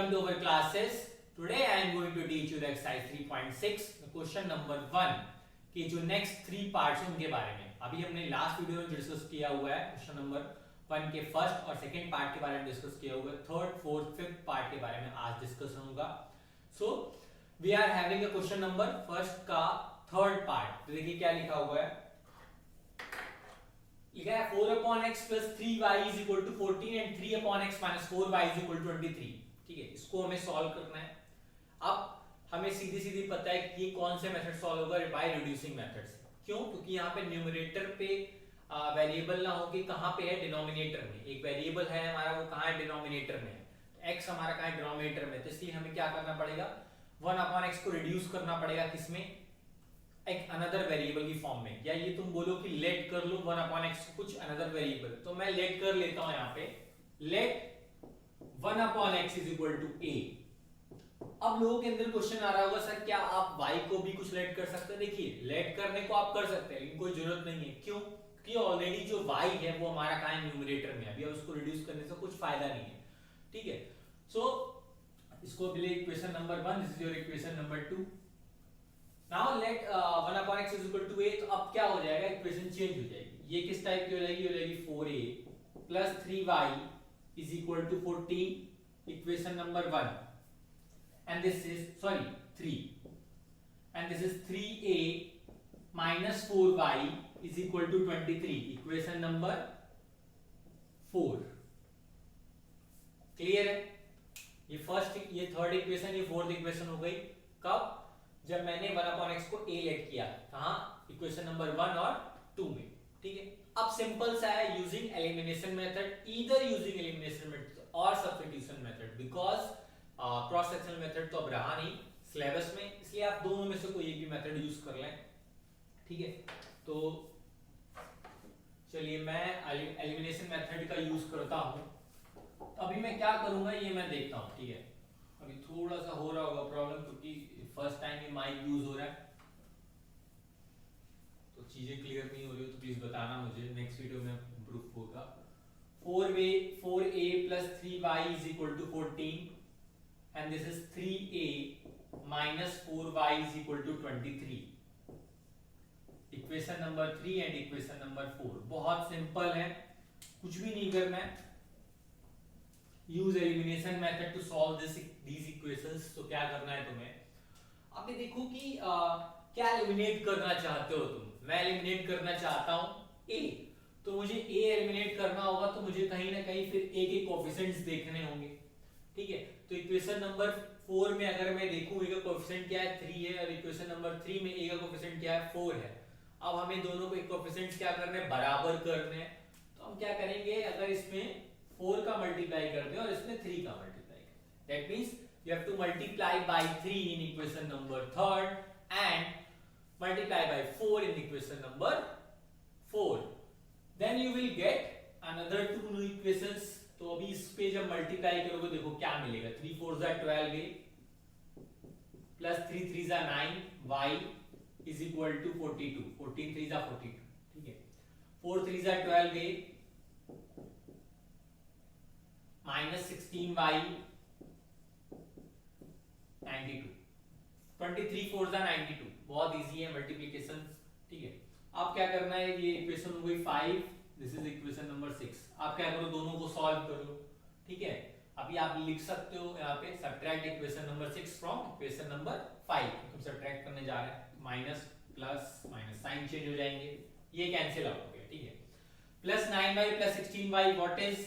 Welcome to our classes. Today I am going to teach you the exercise 3.6, the question number 1 के जो next 3 parts हैं उनके बारे में. अभी हमने last वीडियो में डिस्कस किया हुआ है क्वेश्चन नंबर 1 के फर्स्ट और सेकंड पार्ट के बारे में डिस्कस किया हुआ है. थर्ड, फोर्थ, फिफ्थ पार्ट के बारे में आज डिस्कस होगा. So we are having a question number first का थर्ड पार्ट. तो देखिए क्या लिखा हुआ है. लिखा है 4/x plus 3y is equal to 14 and 3/x minus 4y is equal to 23. ठीक है, इसको हमें सॉल्व करना है. अब हमें सीधी सीधी पता है कि ये कौन से मेथड सॉल्व होगा, बाय रिड्यूसिंग मेथड से. क्यों? क्योंकि यहाँ पे न्यूमरेटर पे वेरिएबल ना हो कि कहाँ पे है, डिनोमिनेटर में. एक वेरिएबल है हमारा, वो कहाँ है, डिनोमिनेटर में है. x हमारा कहाँ है, डिनोमिनेटर में. तो इसलिए हमें क्या करना पड़ेगा, 1/x को रिड्यूस करना पड़ेगा किसमें, एक अनदर वेरिएबल की फॉर्म में. या ये तुम बोलो कि लेट कर लो 1/x को कुछ अनदर वेरिएबल, तो मैं लेट कर लेता हूं यहाँ पे. Let 1/x is equal to a. अब लोगों के अंदर क्वेश्चन आ रहा होगा, सर क्या आप y को भी कुछ लेट कर सकते हैं? देखिए, लेट करने को आप कर सकते हैं, लेकिन कोई जरूरत नहीं है. क्यों? कि ऑलरेडी जो y है वो हमारा कहाँ है, न्यूमरेटर में. अभी उसको रिड्यूस करने से कुछ फायदा नहीं है. ठीक है, सो इसको ले equation number 1, this is your equation number 2. Now let 1/x is equal to a. तो अब क्या हो जाएगा, इक्वेशन चेंज हो जाएगी. ये किस टाइप की हो जाएगी 4a plus 3y is equal to 14, equation number 1. And this is 3, and this is 3a minus 4y is equal to 23, equation number 4. Clear है? ये फर्स्ट, ये थर्ड इक्वेशन, ये फोर्थ इक्वेशन हो गई. कब? जब मैंने 1/x को a लेट किया. कहां? इक्वेशन नंबर 1 और 2 में. ठीक है, अब सिंपल सा है, using elimination method, either using elimination method और substitution method, because cross sectional method तो अब रहा नहीं सिलेबस में, इसलिए आप दोनों में से कोई एक भी मेथड यूज कर लें. ठीक है, तो चलिए मैं एलिमिनेशन मेथड का यूज करता हूं. अभी मैं क्या करूंगा ये मैं देखता हूं. ठीक है, अभी थोड़ा सा हो रहा होगा प्रॉब्लम, क्योंकि फर्स्ट टाइम ये माइक यूज हो रहा है, तो चीजें क्लियर नहीं हो रही हो तो प्लीज बताना मुझे, नेक्स्ट वीडियो में इंप्रूव होगा. 4a plus 3y is equal to 14 and this is 3a minus 4y is equal to 23, equation number 3 and equation number 4. बहुत सिंपल है, कुछ भी नहीं करना है. Use elimination method to solve these equations. तो क्या करना है तुम्हें, अभी देखो कि क्या एलिमिनेट करना चाहते हो तुम. मैं एलिमिनेट करना चाहता हूं a, तो मुझे a एलिमिनेट करना होगा, तो मुझे कहीं ना कहीं फिर a के कोएफिशिएंट्स देखने होंगे. ठीक है, तो इक्वेशन नंबर 4 में अगर मैं देखूं a का कोएफिशिएंट क्या है, 3 है, और इक्वेशन नंबर 3 में a का कोएफिशिएंट क्या है, 4 है. अब हमें दोनों को कोएफिशिएंट्स क्या करने हैं, बराबर करने हैं. तो हम क्या करेंगे, अगर इसमें 4 का मल्टीप्लाई करते हैं और इसमें 3 का मल्टीप्लाई करते हैं, that means you have to multiply by 3 in equation number 3rd and multiply by 4 in equation number 4. Then you will get another two new equations. तो अभी इस पे जब मल्टीप्लाई करोगे देखो क्या मिलेगा. 3 4 12a plus 3 3 9 y is equal to 42. 14 3 42. ठीक है, 4 3 12a माइनस 16y 92. 23 4 92. बहुत इजी है मल्टीप्लिकेशन. ठीक है, अब क्या करना है, ये इक्वेशन हो गई 5, दिस इज इक्वेशन नंबर 6. आप क्या करो, दोनों को सॉल्व करो. ठीक है, अभी आप लिख सकते हो यहाँ पे subtract equation number 6 from equation number 5. तुम सब्ट्रैक्ट करने जा रहे हैं, minus plus minus sign change हो जाएंगे, ये कैंसिल आउट हो गया. ठीक है, plus 9y plus 16y what is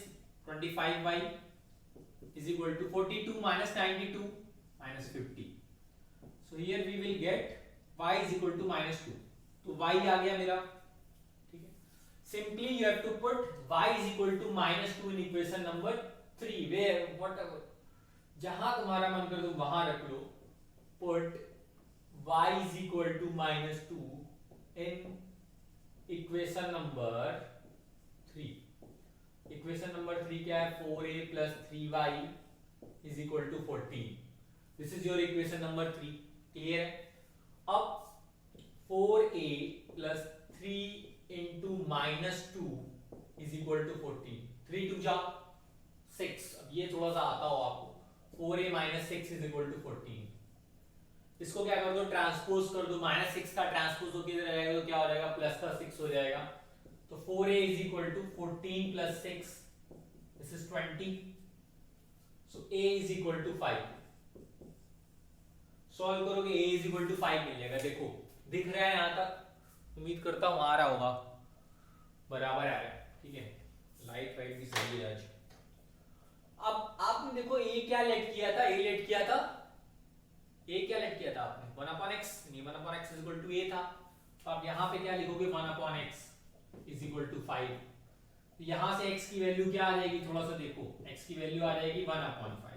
25y is equal to 42 minus 92 minus 50. So here we will get y is equal to minus 2. तो y आ गया मेरा. ठीक है, simply you have to put y is equal to minus 2 in equation number 3, where whatever जहां तुम्हारा मन कर दो वहां रख लो. put y is equal to minus 2 in equation number 3. Equation number 3 क्या है, 4a plus 3y is equal to 14. This is your equation number 3. Clear है? अब 4a plus 3 into minus 2 is equal to 14. 3 2 जा 6. अब ये थोड़ा सा आता हो आपको. 4a minus 6 is equal to 14। इसको क्या कर दो, ट्रांसपोज कर दो, माइनस 6 का ट्रांसपोज होकर इधर आएगा तो क्या हो जाएगा, प्लस का 6 हो जाएगा। तो 4a is equal to 14 plus 6, this is 20। So a is equal to 5। Solve करोगे a इज इक्वल टू 5 मिल जाएगा। देखो दिख रहा है यहां तक, उम्मीद करता हूं आ रहा होगा, बराबर आ रहा है, ठीक है। लाइट वाइट भी सही है आज। अब आपने देखो a क्या लेट किया था, a लेट किया था, a क्या लेट किया था आपने 1/x, नहीं 1/x is equal to a था। तो आप यहां पे क्या लिखोगे, 1/x इज इक्वल टू 5। तो यहां से x की वैल्यू क्या आ जाएगी, थोड़ा सा देखो, x की वैल्यू आ जाएगी 1/5।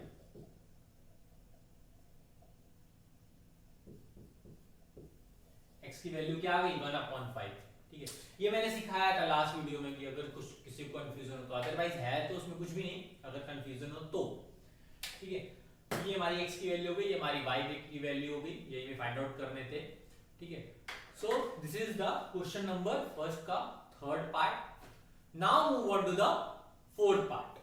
x की वैल्यू क्या आ गई, 1/5, ठीक है। ये मैंने सिखाया था लास्ट वीडियो में कि अगर कुछ किसी को कंफ्यूजन हो तो, अदरवाइज है तो उसमें कुछ भी नहीं, अगर कंफ्यूजन हो तो, ठीक है। ये हमारी x की वैल्यू हो गई, ये हमारी y की वैल्यू हो गई, यही में फाइंड आउट करने थे, ठीक है। So this is the question number first का third part. Now move on to the fourth part.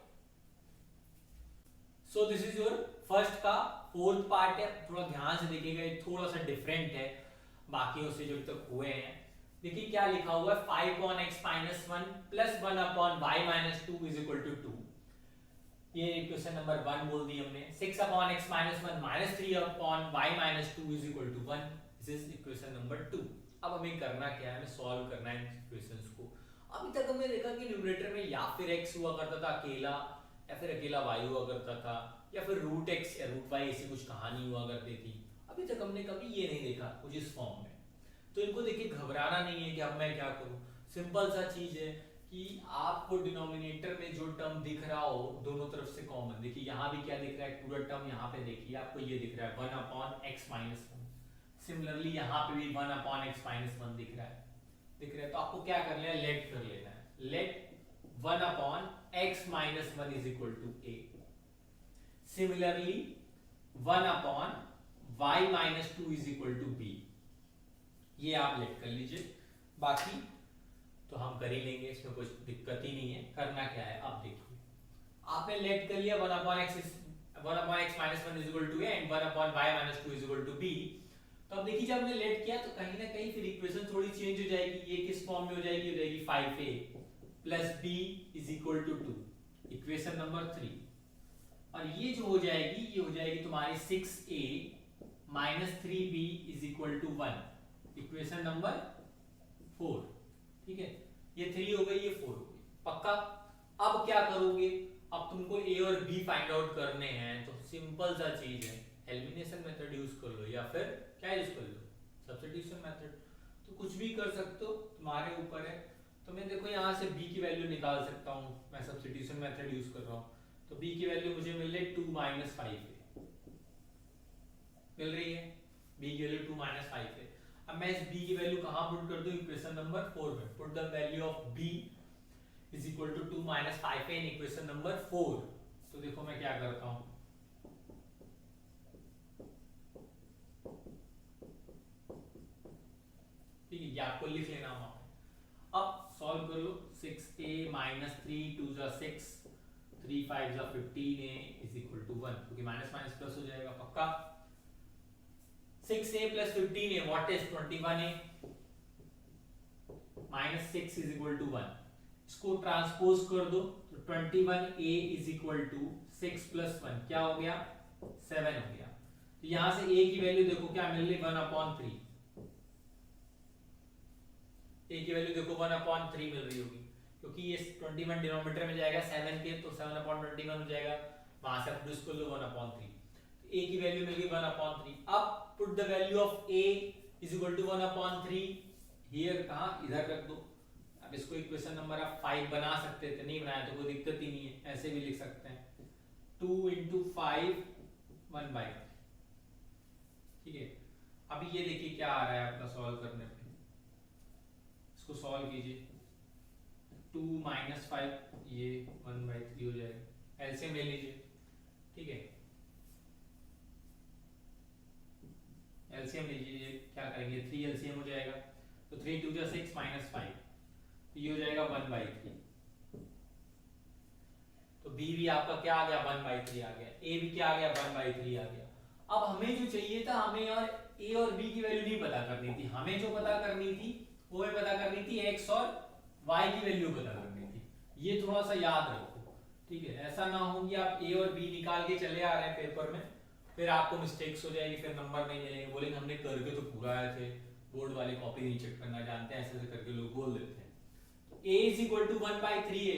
So this is your first का फोर्थ पार्ट है, थोड़ा ध्यान से देखिएगा, थोड़ा सा डिफरेंट है बाकियों से जो तक हुए हैं। देखिए क्या लिखा हुआ है, 5/x minus 1 plus 1/y minus 2 is equal to 2। ये इक्वेशन नंबर 1 बोल दी हमने। 6/x minus 1 minus 3/y minus 2 is equal to 1, this is equation number 2। अब हमें करना क्या है, हमें सॉल्व करना है इन इक्वेशंस को। अभी तक हमने देखा कि न्यूमरेटर में या फिर x हुआ करता था अकेला, या फिर अकेला y हुआ करता था, या फिर √x या √y ऐसी कुछ कहानी हुआ करती थी। अभी तक हमने कभी ये नहीं देखा कुछ इस फॉर्म में। तो इनको देखिए घबराना नहीं है कि अब मैं क्या करूं। सिंपल सा चीज है कि आपको डिनोमिनेटर में जो टर्म दिख रहा हो दोनों तरफ से कॉमन, देखिए यहाँ भी क्या दिख रहा है, पूरा टर्म यहाँ पे देखिए आपको ये दिख रहा है 1/x माइनस 1। सिमिलरली यहाँ पे भी 1/x माइनस 1 दिख रहा है। तो आपको क्या कर लेना है, लेट कर लेना है। Let 1/x minus 1 is equal to a। Similarly 1/y minus 2 is equal to b। ये आप लेट कर लीजिए, बाकी तो हम कर ही लेंगे, इसमें कुछ दिक्कत ही नहीं है। करना क्या है, अब देखिए आपने लेट कर लिया 1/x minus 1 is equal to a and 1/y minus 2 is equal to b। तो अब देखिए जब हमने लेट किया तो कहीं ना कहीं फिर इक्वेशन थोड़ी चेंज हो जाएगी। ये किस फॉर्म में हो जाएगी, 5a plus b is equal to 2, equation number 3। और ये जो हो जाएगी, ये हो जाएगी तुम्हारी 6a minus 3b is equal to 1, equation number 4, ठीक है। ये 3 हो गई, ये 4 हो गई, पक्का। अब क्या करोगे, अब तुमको a और b फाइंड आउट करने हैं, तो सिंपल सा चीज है, एलिमिनेशन मेथड यूज कर लो या फिर क्या यूज कर लो, सब्स्टिट्यूशन मेथड। तो कुछ भी कर सकते हो, तुम्हारे ऊपर है। तो मैं देखो यहाँ से b की वैल्यू निकाल सकता हूँ, मैं सब्स्टिट्यूशन मेथड यूज कर रहा हूँ। तो b की वैल्यू मुझे मिल रही 2 - 5 मिल रही है, b की वैल्यू 2 - 5 है। अब मैं इस b की वैल्यू कहाँ पुट कर दूं, इक्वेशन नंबर 4 में। Put the value of b is equal to 2 - 5 in equation number 4। तो देखो मैं क्या करता हूं, ठीक है, ये आपको लिख लेना वहां पे। अब सॉल्व कर लो, 6a माइनस 3 2 जा 6 3 5 जा 15a इज इक्वल टू 1, क्योंकि माइनस माइनस प्लस हो जाएगा, पक्का। 6a plus 15a, what is 21a minus 6 is equal to 1। इसको ट्रांसपोज कर दो तो 21a is equal to 6 plus 1 क्या हो गया, 7 हो गया। तो यहां से a की वैल्यू देखो क्या मिल रही, 1/3। a की वैल्यू देखो 1/3 मिल रही होगी, क्योंकि ये 21 डिनोमिनेटर में जाएगा 7 के, तो 7/21 हो जाएगा, वहां से आप कर लो 1/3। a की वैल्यू मिल गई 1/3। अब put the value of a is equal to 1/3 here, कहां, इधर रख दो। अब इसको इक्वेशन नंबर आप 5 बना सकते थे, नहीं बनाया तो कोई दिक्कत ही नहीं है, ऐसे भी लिख सकते हैं 2 × 5 1/3, ठीक है। अब ये देखिए क्या आ रहा है आपका सॉल्व करने पे, इसको सॉल्व कीजिए। 2 - 5 ये 1/3 हो जाएगा, एलसीएम ले लीजिए, ठीक है। एलसीएम लीजिए, क्या करेंगे, 3 एलसीएम हो जाएगा, तो 3 2 जा 6 - 5, तो ये हो जाएगा 1/3। तो बी भी आपका क्या आ गया 1/3 आ गया, ए भी क्या आ गया 1/3 आ गया। अब हमें जो चाहिए था, हमें और ए और बी की वैल्यू नहीं पता करनी थी, हमें जो पता करनी थी वो हमें पता करनी थी एक्स और वाई की वैल्यू पता करनी थी। ये थोड़ा सा याद रखो, ठीक है। ऐसा ना हो कि आप ए और बी निकाल के चले आ रहे हैं पेपर में, फिर आपको मिस्टेक्स हो जाएगी, फिर नंबर नहीं मिलेंगे, बोलेंगे हमने करके तो पूरा आए थे, बोर्ड वाले कॉपी नहीं चेक करना जानते हैं, ऐसे ऐसे करके लोग बोल देते हैं। तो a इज इक्वल टू 1/3 है,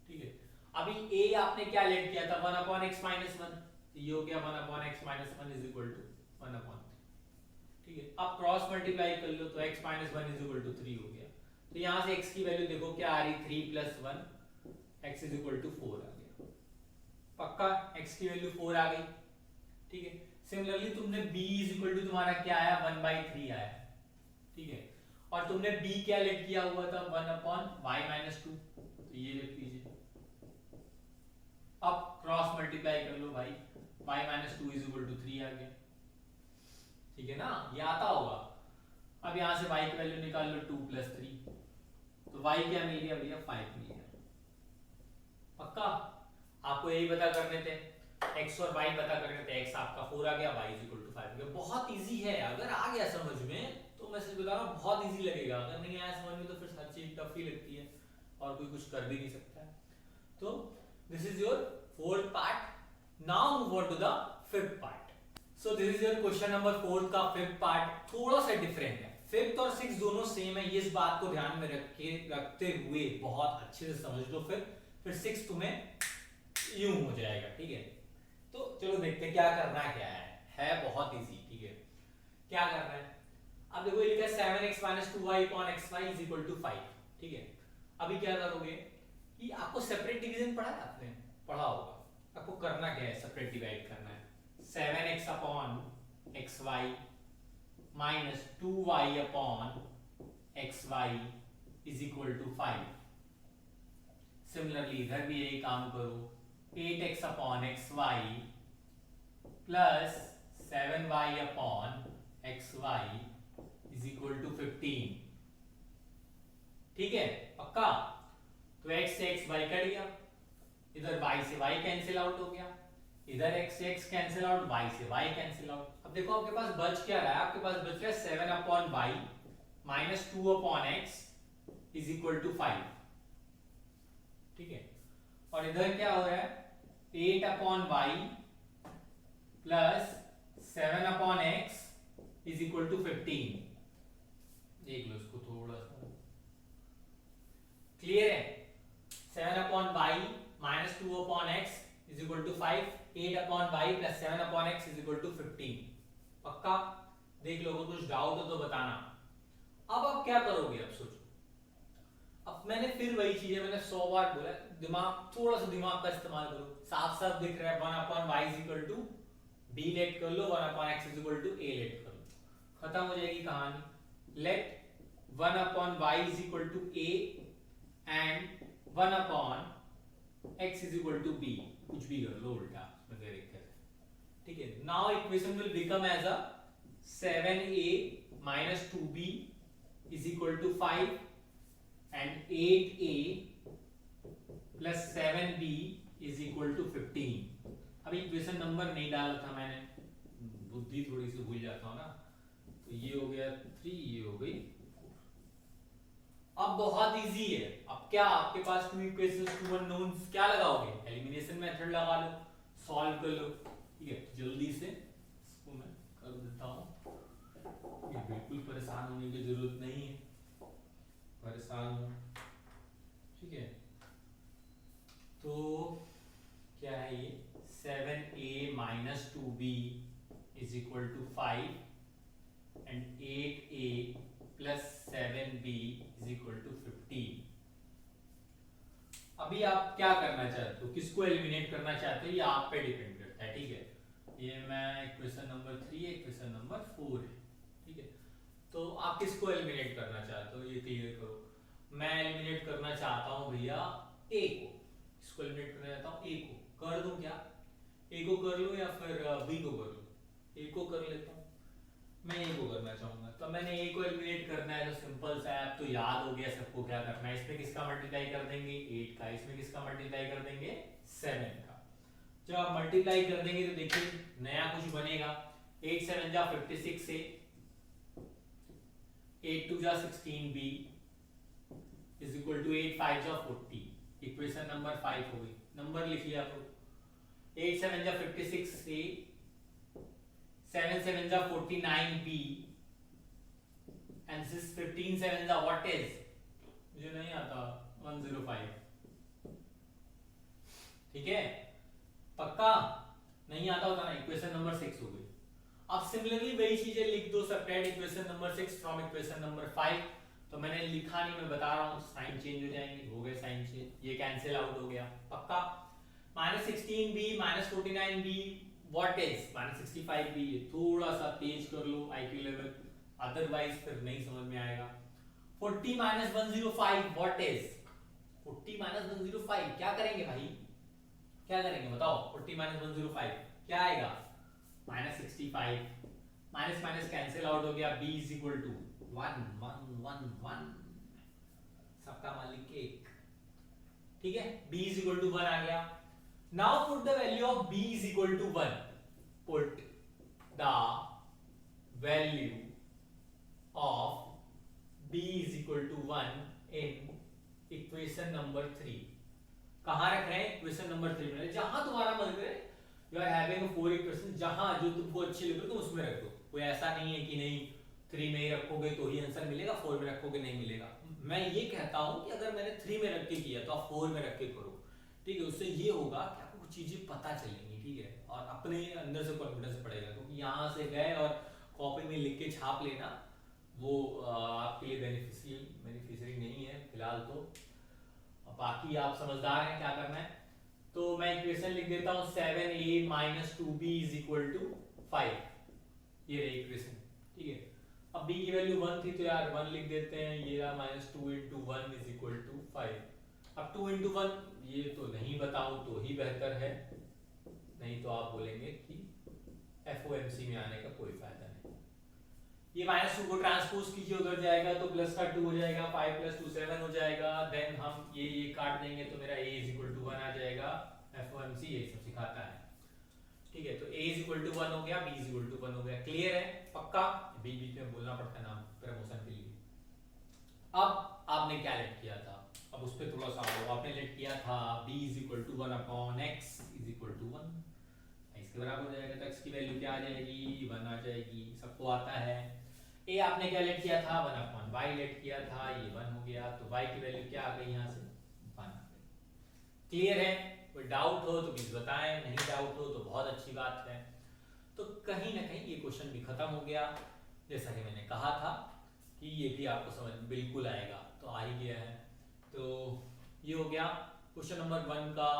ठीक है। अभी a आपने क्या लेट किया था 1/x-1, ये हो गया 1/x-1 इज इक्वल टू 1/3, ठीक है। अब क्रॉस मल्टीप्लाई कर लो तो x-1 इज इक्वल टू 3 हो गया। तो यहां से x की वैल्यू देखो क्या आ रही, 3 + 1, x इज इक्वल टू 4 आ गया। पक्का x की वैल्यू 4 आ गई, ठीक है। सिमिलरली तुमने b इज इक्वल टू तुम्हारा क्या आया 1/3 आया, ठीक है। और तुमने b क्या लेट किया हुआ था 1/y-2, तो ये लिख लीजिए। अब क्रॉस मल्टीप्लाई कर लो भाई, y-2 इज इक्वल टू 3 आ गया, ठीक है ना, ये आता होगा। अब यहां से y की वैल्यू निकाल लो 2 + 3, तो y क्या मिल गया भैया 5 मिल गया। पक्का आपको यही पता करने थे, x और y पता करने थे, x आपका 4 आ गया, y इज इक्वल टू 5 आ गया। बहुत इजी है, अगर आ गया समझ में तो मैं सच बता रहा हूं बहुत इजी लगेगा, अगर नहीं आया समझ में तो फिर हर चीज टफ ही लगती है और कोई कुछ कर भी नहीं सकता है। तो this is your fourth part. Now move on to the fifth part. So this is your question number 4 का फिफ्थ पार्ट। थोड़ा सा डिफरेंट है, फिफ्थ और सिक्स दोनों सेम है, ये इस बात को ध्यान में रखते हुए बहुत अच्छे से समझ लो, फिर सिक्स तुम्हें यूं हो जाएगा, ठीक है। तो चलो देखते हैं क्या करना है बहुत इजी, ठीक है। क्या करना है, अब देखो ये लिखा है 7x - 2y/xy is equal to 5, ठीक है। अभी क्या करोगे कि आपको सेपरेट डिवीजन पढ़ा है, आपने पढ़ा होगा, आपको करना क्या है, सेपरेट डिवाइड करना है। 7x/xy - 2y/xy is equal to 5। Similarly इधर भी यही काम करो, 8x/xy plus 7y/xy is equal to 15, ठीक है। पक्का, तो x से x y कट गया, इधर y से y कैंसिल आउट हो गया, इधर x से x कैंसिल आउट, y से y कैंसिल आउट। अब देखो आपके पास बच क्या रहा है, आपके पास बच रहा है 7/y - 2/x is equal to 5, ठीक है। और इधर क्या हो रहा है 8/y plus 7/x is equal to 15। देख लो इसको थोड़ा सा, क्लियर है। 7/y - 2/x is equal to 5, 8/y plus 7/x is equal to 15। पक्का, देख लो, कुछ डाउट हो तो बताना। अब आप क्या करोगे, अब सोचो। अब मैंने फिर वही चीज है, मैंने 100 बार बोला, दिमाग, थोड़ा सा दिमाग का इस्तेमाल करो। साफ साफ दिख रहा है 1/y is equal to b let कर लो, 1/x is equal to a let कर लो, खत्म हो जाएगी कहानी। Let 1/y is equal to a and 1/x is equal to b, कुछ भी कर लो उल्टा, उसमें कोई दिक्कत है, ठीक है। Now equation will become as a 7a - 2b is equal to 5 and 8a plus 7b is equal to 15। अभी इक्वेशन नंबर नहीं डाला था मैंने, बुद्धि थोड़ी सी भूल जाता हूं ना, तो ये हो गया 3, ये हो गई 4। अब बहुत इजी है, अब क्या आपके पास 2 इक्वेशंस 2 अननोन्स, क्या लगाओगे, एलिमिनेशन मेथड लगा लो, सॉल्व कर लो, ठीक है। जल्दी से इसको मैं कर देता हूं, ये बिल्कुल परेशान होने की जरूरत नहीं है, परेशान हो, ठीक है। तो क्या है ये 7a - 2b is equal to 5 and 8a plus 7b is equal to 15। अभी आप क्या करना चाहते हो, किसको एलिमिनेट करना चाहते हो, ये आप पे डिपेंड करता है, ठीक है। ये मैं इक्वेशन नंबर 3 है, इक्वेशन नंबर 4 है, ठीक है। तो आप किसको एलिमिनेट करना चाहते हो, ये क्लियर करो। मैं एलिमिनेट करना चाहता हूं भैया a को, इसको एलिमिनेट करना चाहता हूं a को, कर दूं क्या, a को कर लूं या फिर b को कर लूं, a को कर लेता हूं। मैं ए को करना चाहूंगा, तो मैंने ए को एलिमिनेट करना है, तो सिंपल सा है, अब तो याद हो गया सबको क्या करना है। इसमें किसका मल्टीप्लाई कर देंगे 8 का, इसमें किसका मल्टीप्लाई कर देंगे 7 का। जब आप मल्टीप्लाई कर देंगे तो देखिए नया कुछ बनेगा। 8 7 जा 56 से 8 2 जा 16b इज इक्वल टू 8 5 जा 40। इक्वेशन नंबर 5 हो गई, नंबर लिख लिया तो 8 7 जा 56 से 7 7 जा 49b and this is 15 7 जा what is, मुझे नहीं आता 105। ठीक है, पक्का नहीं आता होता ना। इक्वेशन नंबर 6 हो गई। अब सिमिलरली वही चीजें लिख दो, subtract equation number 6 from equation number 5। तो मैंने लिखा नहीं, मैं बता रहा हूँ, साइन चेंज हो जाएंगे, हो गए साइन चेंज, ये कैंसिल आउट हो गया पक्का। -16b -49b what is -65b। थोड़ा सा तेज कर लो आईक्यू लेवल, अदरवाइज फिर नहीं समझ में आएगा। 40 -105 व्हाट इज 40 -105। क्या करेंगे भाई, क्या करेंगे बताओ। 40 -105 क्या आएगा -65, माइनस माइनस कैंसिल आउट हो गया। b इज इक्वल टू 1 1 1 1, सबका मालिक 1। ठीक है, b इज इक्वल टू 1 आ गया। Now put the value of b is equal to 1। Put the value of b is equal to 1 in equation number 3। कहां रख रहे हैं, इक्वेशन नंबर 3 में, जहां तुम्हारा मन करे। यू आर हैविंग 4 इक्वेशन, जहां जो तुमको अच्छी लगे तुम उसमें रख दो। कोई ऐसा नहीं है कि नहीं 3 में ही रखोगे तो ही आंसर मिलेगा, 4 में रखोगे नहीं मिलेगा। मैं ये कहता हूं कि अगर मैंने 3 में रख के किया तो आप 4 में रख के करो। ठीक है, उससे ये होगा कि आपको कुछ चीजें पता चलेंगी। ठीक है, और अपने अंदर से कॉन्फिडेंस पड़ेगा, क्योंकि यहाँ से गए और कॉपी में लिख के छाप लेना वो आपके लिए बेनिफिशियरी नहीं है फिलहाल तो। बाकी आप समझदार हैं क्या करना है। तो मैं इक्वेशन लिख देता हूं 7a - 2b is equal to 5। ये रही इक्वेशन। ठीक है, अब b की वैल्यू 1 थी तो यार 1 लिख देते हैं। ये रहा -2 × 1 इज इक्वल टू 5। अब 2 × 1 ये तो नहीं बताऊं तो ही बेहतर है, नहीं तो आप बोलेंगे कि FOMC में आने का कोई फायदा नहीं। ये -2 को ट्रांसपोज कीजिए, उधर जाएगा तो प्लस का 2 हो जाएगा, 5 + 2 7 हो जाएगा। देन हम ये काट देंगे तो मेरा a = 1 आ जाएगा। FOMC यही सब सिखाता है। ठीक है, तो a = 1 हो गया, b = 1 हो गया। क्लियर है पक्का। बीच बीच में बोलना पड़ता है नाम प्रमोशन के लिए। अब आपने क्या लेट किया था, अब उस पर थोड़ा सा आओ। आपने लेट किया था b = 1/x = 1, इसके बराबर हो जाएगा। तो x की वैल्यू क्या आ जाएगी 1 आ जाएगी, सबको आता है। a आपने क्या लेट किया था 1/y लेट किया था, ये 1 हो गया। तो y की वैल्यू क्या आ गई यहाँ से 1 आ गई। क्लियर है, कोई डाउट हो तो प्लीज बताएं, नहीं डाउट हो तो बहुत अच्छी बात है। तो कहीं ना कहीं ये क्वेश्चन भी खत्म हो गया। जैसा कि मैंने कहा था कि ये भी आपको समझ बिल्कुल आएगा, तो आ ही गया है। तो ये हो गया क्वेश्चन नंबर 1 का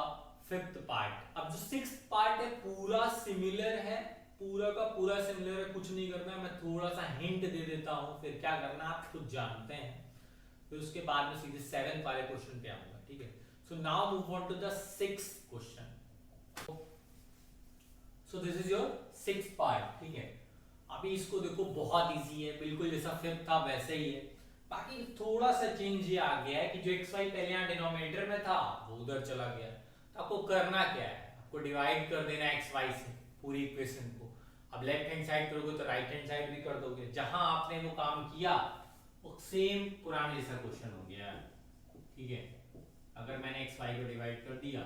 5th पार्ट। अब जो 6th पार्ट है पूरा सिमिलर है, पूरा का पूरा सिमिलर है, कुछ नहीं करना है। मैं थोड़ा सा हिंट दे देता हूं, फिर क्या करना आप खुद जानते हैं। फिर उसके बाद में सीधे 7th वाले क्वेश्चन पे आऊंगा। ठीक है, so now move on to the 6th question. So this is your 6th part. ठीक है, अभी इसको देखो बहुत इजी है, बिल्कुल जैसा 5th था वैसे ही है। बाकी थोड़ा सा चेंज ये आ गया है कि जो xy पहले यहाँ डिनोमिनेटर में था वो उधर चला गया। तो आपको करना क्या है, आपको डिवाइड कर देना है xy से पूरी इक्वेशन को। अब लेफ्ट हैंड साइड करोगे तो राइट हैंड साइड भी कर दोगे। जहां आपने वो काम किया वो सेम पुराने जैसा क्वेश्चन हो गया। ठीक है, अगर मैंने xy को डिवाइड कर दिया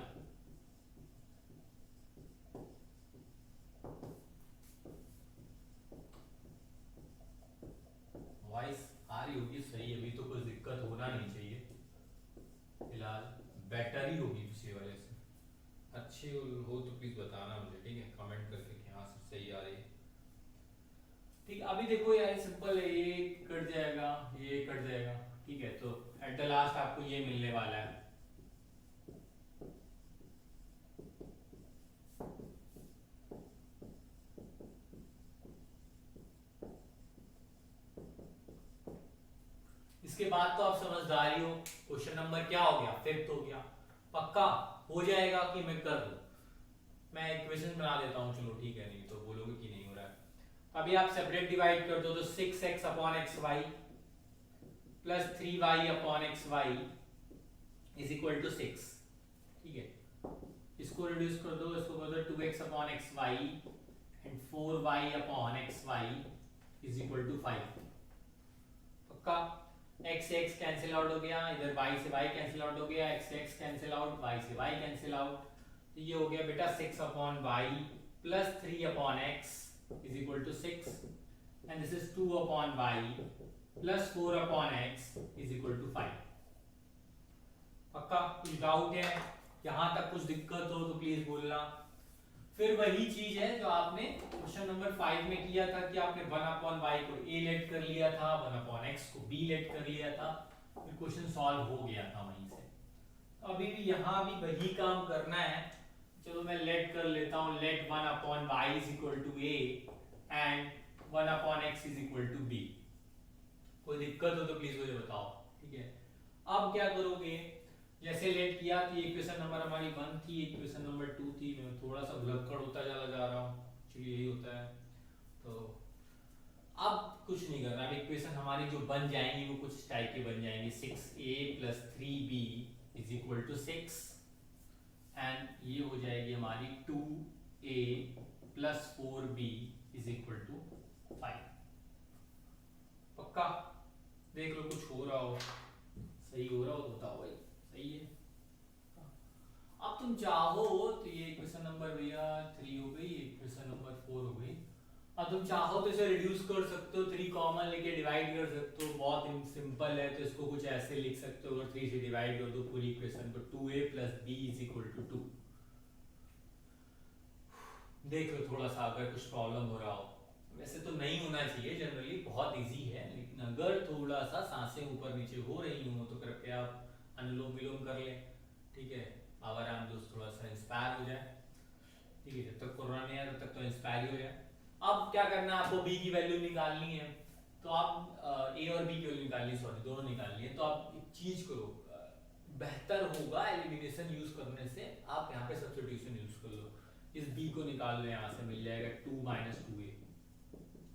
वॉइस आ रही होगी सही, अभी तो कुछ दिक्कत होना नहीं चाहिए, फिलहाल बेटर ही होगी पिछले वाले से। अच्छे हो तो प्लीज बताना मुझे। ठीक है, कमेंट करके कि हाँ सही आ रही है। ठीक है, अभी देखो यार सिंपल है, ये कट जाएगा ये कट जाएगा। ठीक है, तो एट द लास्ट आपको ये मिलने वाला है। इसके बाद तो आप समझदारी हो। क्वेश्चन नंबर क्या हो गया 5th हो गया, पक्का हो जाएगा कि मैं कर दूं। मैं इक्वेशन बना देता हूं, चलो ठीक है, नहीं तो बोलोगे कि नहीं हो रहा है। अभी आप सेपरेट डिवाइड कर दो तो 6x upon x y plus 3y upon x y is equal to 6। ठीक है, इसको रिड्यूस कर दो, इसको कर दो 2x upon x y and 4y upon x y is equal to 5। पक्का? x से x कैंसिल आउट हो गया, इधर y से y कैंसिल आउट हो गया, x से x कैंसिल आउट, y से y कैंसिल आउट, तो ये हो गया बेटा 6 upon y plus 3 upon x is equal to 6 and this is 2 upon y plus 4 upon x is equal to 5। पक्का? कुछ डाउट है? यहां तक कुछ दिक्कत हो तो प्लीज बोलना। फिर वही चीज है जो आपने क्वेश्चन नंबर 5 में किया था कि आपने 1 अपॉन y को a लेट कर लिया था, 1 अपॉन x को b लेट कर लिया था, फिर क्वेश्चन सॉल्व हो गया था वहीं से। अभी भी यहाँ भी वही काम करना है। चलो मैं लेट कर लेता हूँ, let 1 upon y is equal to a and 1 upon x is equal to b। कोई दिक्कत हो तो प्लीज मुझे बताओ। ठीक है, अब क्या करोगे, जैसे लेट किया कि इक्वेशन नंबर हमारी 1 थी, इक्वेशन नंबर 2 थी, मैं थोड़ा सा भुलक्कड़ होता चला जा रहा हूँ, एक्चुअली यही होता है। तो अब कुछ नहीं करना, अब इक्वेशन हमारी जो बन जाएंगी वो कुछ टाइप की बन जाएंगी। 6a plus 3b is equal to 6 and ये हो जाएगी हमारी 2a plus 4b is equal to 5। पक्का? देख लो कुछ हो रहा हो, सही हो रहा हो तो बताओ भाई सही है। अब तुम चाहो तो ये इक्वेशन नंबर भैया 3 हो गई, इक्वेशन नंबर 4 हो गई। अब तुम चाहो तो इसे रिड्यूस कर सकते हो, 3 कॉमन लेके डिवाइड कर सकते हो, बहुत सिंपल है। तो इसको कुछ ऐसे लिख सकते हो, अगर 3 से डिवाइड कर दो पूरी इक्वेशन को, 2a plus b is equal to 2। देख लो थोड़ा सा अगर कुछ प्रॉब्लम हो रहा हो, वैसे तो नहीं होना चाहिए, जनरली बहुत इजी है, लेकिन अगर थोड़ा सा सांसें ऊपर नीचे हो रही हो तो कृपया आप अनुलोम विलोम कर लें। ठीक है, अगर हम दोस्त थोड़ा सा इंस्पायर हो जाए। ठीक है, जब तक कोरोना नहीं आया तब तक तो इंस्पायर ही हो जाए। अब क्या करना है, आपको b की वैल्यू निकालनी है, तो आप a और b की वैल्यू निकालनी, सॉरी दोनों निकालनी है। तो आप एक चीज करो, बेहतर होगा एलिमिनेशन यूज करने से, आप यहाँ पे सब्स्टिट्यूशन यूज कर लो। इस b को निकाल लो, यहाँ से मिल जाएगा 2 माइनस 2a।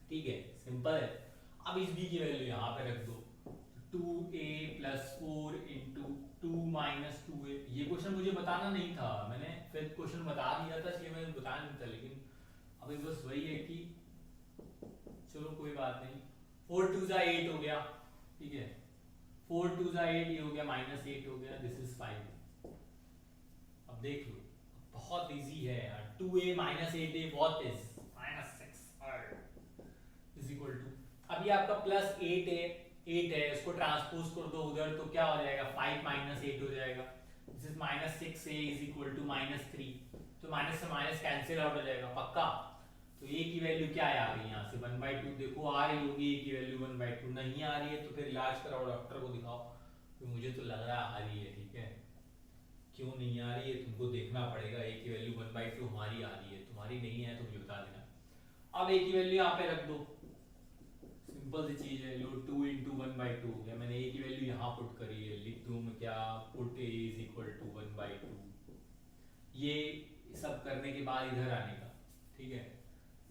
ठीक है, सिंपल है। अब इस b की वैल्यू यहाँ पे रख दो, 2a plus 4 into 2 minus 2a। ये क्वेश्चन मुझे बताना नहीं था, मैंने फिर क्वेश्चन बता दिया था, इसलिए मैंने बताया नहीं था, लेकिन अभी बस वही है कि चलो कोई बात नहीं। 4 2 जा 8 हो गया। ठीक है, 4 2 जा 8 ये हो गया, माइनस 8 हो गया, दिस इज 5। अब देख लो बहुत इजी है यार, 2a minus 8a what is minus 6 is equal to, अभी आपका प्लस 8 है, इसको ट्रांसपोज कर दो उधर तो क्या हो जाएगा, 5 माइनस 8 हो जाएगा। This is minus 6a is equal to minus 3, तो माइनस से माइनस कैंसिल आउट हो जाएगा। पक्का? तो a की वैल्यू क्या आ रही है यहाँ से 1/2, देखो आ रही होगी a की वैल्यू 1/2, नहीं आ रही है तो फिर इलाज कराओ, डॉक्टर को दिखाओ। तो मुझे तो लग रहा आ रही है। ठीक है, क्यों नहीं आ रही है तुमको देखना पड़ेगा, a की वैल्यू 1/2 हमारी आ रही है, तुम्हारी नहीं है तो मुझे बता देना। अब a की वैल्यू यहाँ पे रख दो, सिंपल सी चीज है, लो 2 इंटू 1/2 हो गया, मैंने a की वैल्यू यहाँ पुट करी है, लिख दूँ मैं क्या, put a is equal to 1/2। ये सब करने के बाद इधर आने का। ठीक है,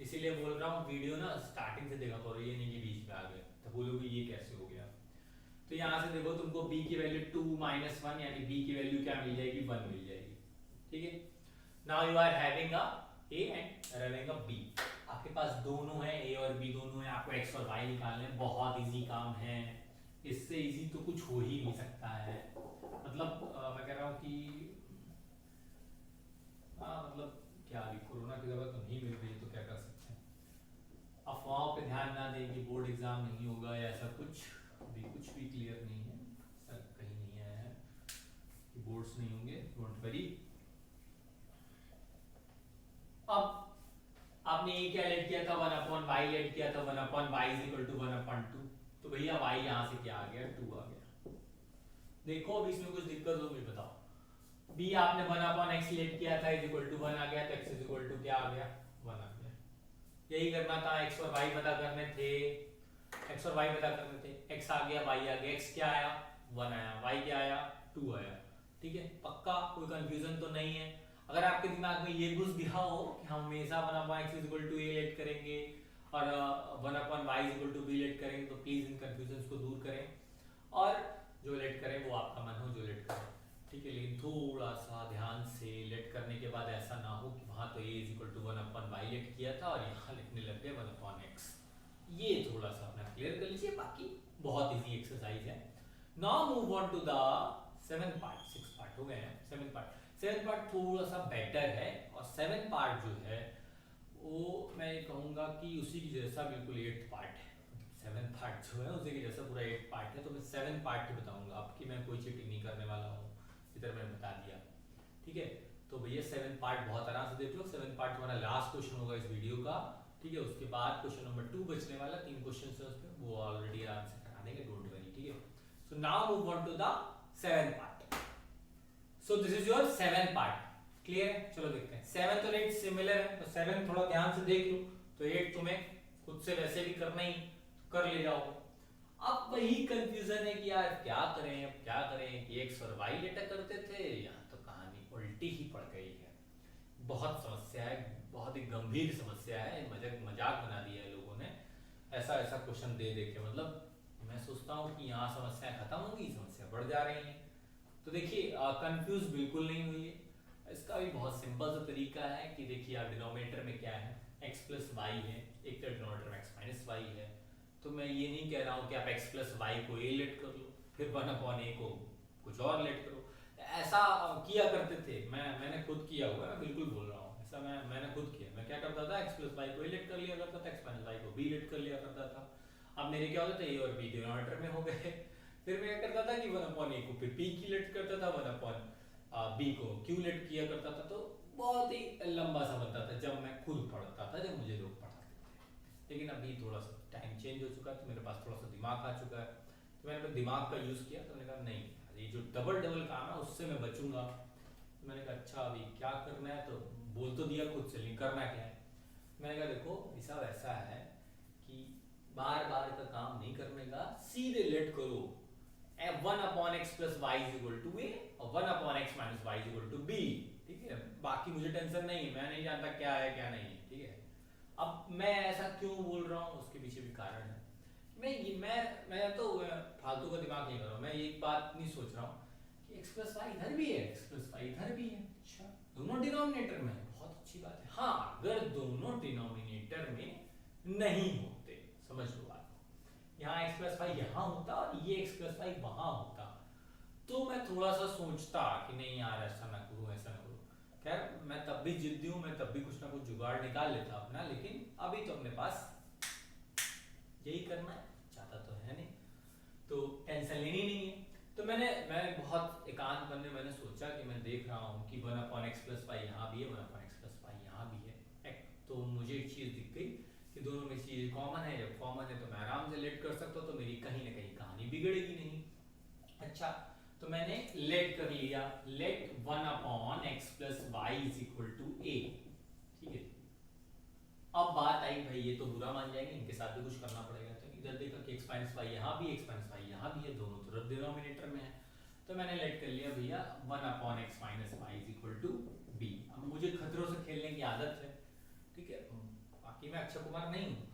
इसीलिए बोल रहा हूँ वीडियो ना स्टार्टिंग से देखा करो, ये नहीं कि बीच में आ गए तो बोलोगे ये कैसे हो गया। तो यहाँ से देखो तुमको b की वैल्यू 2 माइनस 1 यानी b की वैल्यू क्या मिल जाएगी, 1 मिल जाएगी। ठीक है, now you are having a a and having a b, आपके पास दोनों है, a और b दोनों है, आपको x और y निकालने हैं, बहुत इजी काम है, इससे इजी तो कुछ हो ही नहीं सकता है। मतलब मैं कह रहा हूँ कि मतलब क्या अभी कोरोना की दवा तो नहीं मिल रही तो क्या कर सकते हैं, अफवाहों पे ध्यान ना दें कि बोर्ड एग्जाम नहीं होगा या ऐसा कुछ, अभी कुछ भी क्लियर नहीं है, सर कहीं नहीं आया है कि बोर्ड्स नहीं होंगे, डोंट वरी। अब आपने ये क्या लेट किया था, 1/y लेट किया था, 1/y इज इक्वल टू 1/2, तो भैया y यहाँ से क्या आ गया, 2 आ गया। देखो अब इसमें कुछ दिक्कत हो मुझे बताओ, b आपने 1/x लेट किया था इज इक्वल टू 1 आ गया, तो x इज इक्वल टू क्या आ गया, 1 आ गया। यही करना था, x और y पता करने थे, x और y पता करने थे, x आ गया y आ गया, x क्या आया 1 आया, y क्या आया 2 आया। ठीक है, पक्का कोई कंफ्यूजन तो नहीं है। अगर आपके दिमाग में ये घुस गया हो कि हम हमेशा 1/x is equal to a let करेंगे और 1/y equal to B late करेंगे तो प्लीज इन कंफ्यूजन को दूर करें, और जो लेट करें वो आपका मन हो जो लेट करें, ठीक है। लेकिन थोड़ा सा ध्यान से लेट करने के बाद ऐसा ना हो कि वहां तो a equal to 1/y late किया था और यहाँ लिखने लग गए 1/x। ये थोड़ा सा अपना क्लियर कर लीजिए, बाकी बहुत इजी एक्सरसाइज है। Now move on to the 7th part. 6 part हो गए हैं, 7th पार्ट थोड़ा सा बेटर है, और 7th पार्ट जो है वो मैं कहूँगा कि उसी की जैसा बिल्कुल 8th पार्ट है। 7th पार्ट जो है उसी की जैसा पूरा 8th पार्ट है, तो मैं 7th पार्ट ही बताऊंगा आपकी, मैं कोई चीटिंग नहीं करने वाला हूँ, इधर मैंने बता दिया, ठीक है। तो भैया 7th पार्ट बहुत आराम से देख लो। 7th पार्ट तुम्हारा लास्ट क्वेश्चन होगा इस वीडियो का, ठीक है। उसके बाद क्वेश्चन नंबर 2 बचने वाला, 3 क्वेश्चन है उस पे, वो ऑलरेडी आराम से करा देंगे, डोंट वरी, ठीक है। So now move on to the 7th part. So this is your 7th part, clear है। चलो देखते हैं। 7 और 8 सिमिलर है, तो 7 थोड़ा ध्यान से देख लो, तो 8 तुम्हें खुद से वैसे भी करना ही, तो कर ले जाओ। अब वही कंफ्यूजन है कि यार क्या करें, अब क्या करें कि x और y लेटा करते थे, यहाँ तो कहानी उल्टी ही पड़ गई है। बहुत समस्या है, बहुत ही गंभीर समस्या है, मजाक बना दिया है लोगों ने, ऐसा ऐसा क्वेश्चन दे के, मतलब मैं सोचता हूँ कि यहाँ समस्या खत्म होगी, समस्या बढ़ जा रही है। तो देखिए कंफ्यूज बिल्कुल नहीं हुई है, इसका भी बहुत सिंपल सा तरीका है कि देखिए आप डिनोमिनेटर में क्या है, x प्लस वाई है, एक तो डिनोमिनेटर में x माइनस वाई है, तो मैं ये नहीं कह रहा हूँ कि आप x प्लस वाई को a लेट कर लो, फिर 1/a को कुछ और लेट करो। ऐसा किया करते थे, मैंने खुद किया हुआ है, मैं बिल्कुल बोल रहा हूँ, ऐसा मैंने खुद किया। मैं क्या करता था, x प्लस वाई को a लेट कर लिया करता था, x माइनस वाई को b लेट कर लिया करता था। अब मेरे क्या होता था, a और b डिनोमिनेटर में हो गए, फिर मैं क्या करता था कि 1/a को फिर p की लेट करता था, 1/b को q लेट किया करता था। तो बहुत ही लंबा सा बनता था जब मैं खुद पढ़ता था, जब मुझे लोग पढ़ाते थे। लेकिन अभी थोड़ा सा टाइम चेंज हो चुका है, तो मेरे पास थोड़ा सा दिमाग आ चुका है, तो मैंने दिमाग का यूज़ किया। तो मैंने कहा नहीं, ये जो डबल काम है उससे मैं बचूंगा। तो मैंने कहा अच्छा अभी क्या करना है, तो बोल तो दिया खुद से, लेकिन करना क्या है। मैंने कहा देखो हिसाब ऐसा है कि बार बार का काम नहीं करने का, सीधे लेट करो 1/x plus Y is equal to A और 1/x minus Y is equal to B, ठीक है। बाकी मुझे टेंशन नहीं है, मैं नहीं जानता क्या है क्या नहीं है, ठीक है। अब मैं ऐसा क्यों बोल रहा हूँ, उसके पीछे भी कारण है। मैं तो फालतू का दिमाग नहीं कर रहा हूँ, मैं एक बात नहीं सोच रहा हूँ कि x प्लस वाई इधर भी है, x प्लस वाई इधर भी है, अच्छा दोनों डिनोमिनेटर में है, बहुत अच्छी बात है। हाँ अगर दोनों डिनोमिनेटर में नहीं होते, समझ लो बात, यहाँ x प्लस वाई यहाँ होता और ये x प्लस वाई वहाँ होता, तो मैं थोड़ा सा सोचता कि नहीं यार ऐसा ना करूँ, ऐसा ना करूँ। खैर मैं तब भी जिद्दी हूँ, मैं तब भी कुछ ना कुछ जुगाड़ निकाल लेता अपना, लेकिन अभी तो अपने पास यही करना है, चाहता तो है नहीं, तो टेंशन लेनी नहीं है। तो मैं बहुत एकांत मन में मैंने सोचा कि मैं देख रहा हूँ कि 1/x प्लस वाई यहाँ भी है, 1/x प्लस वाई यहाँ भी है, तो मुझे एक चीज़ दिख गई कि दोनों में चीज़ कॉमन है। जब कॉमन है तो मैं आराम से लेट कर सकता हूँ, तो मेरी कहीं ना कहीं कहानी बिगड़ेगी नहीं। अच्छा तो मैंने लेट कर लिया, let 1/x plus Y is equal to A, ठीक है। अब बात आई भाई ये तो बुरा मान जाएंगे, इनके साथ भी कुछ करना पड़ेगा। तो इधर देखा कि x माइनस वाई यहाँ भी, x माइनस वाई यहाँ भी है, दोनों तरफ डिनोमिनेटर में है, तो मैंने लेट कर लिया भैया 1/x minus Y is equal to b. अब मुझे खतरों से खेलने की आदत है, ठीक है। बाकी मैं अक्षय कुमार नहीं हूँ,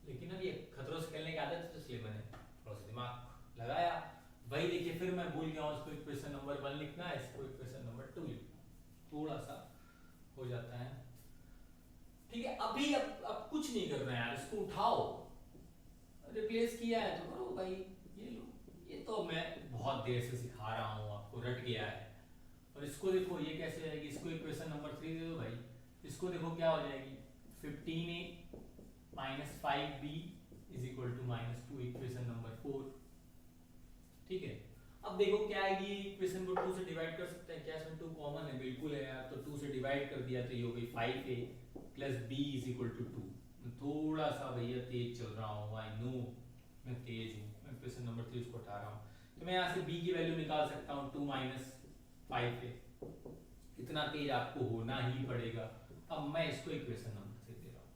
लेकिन अब ये खतरों से खेलने की आदत है, तो इसलिए मैंने थोड़ा सा दिमाग लगाया। वही देखिए फिर मैं भूल गया हूँ, इसको इक्वेशन नंबर 1 लिखना है, इसको इक्वेशन नंबर 2 लिखना, थोड़ा सा हो जाता है, ठीक है। अभी अब कुछ नहीं करना है यार, इसको उठाओ, रिप्लेस किया है तो करो भाई, ये लो, ये तो मैं बहुत देर से सिखा रहा हूँ आपको, रट गया है। और इसको देखो ये कैसे आएगी, इसको इक्वेशन नंबर 3 दे दो भाई, इसको देखो क्या हो जाएगी, 15a minus 5b is equal to -2, equation number 4, ठीक है। अब देखो क्या आएगी, इक्वेशन को 2 से डिवाइड कर सकते हैं क्या, इसमें 2 कॉमन है, बिल्कुल है यार, तो 2 से डिवाइड कर दिया तो ये हो गई 5a plus b is equal to 2। थोड़ा सा भैया तेज चल रहा हूँ, आई नो मैं तेज हूँ, मैं इक्वेशन नंबर 3 उसको उठा रहा हूँ, तो मैं यहाँ से b की वैल्यू निकाल सकता हूँ 2 माइनस 5a, इतना तेज आपको होना ही पड़ेगा। अब मैं इसको इक्वेशन नंबर 3 दे रहा हूँ,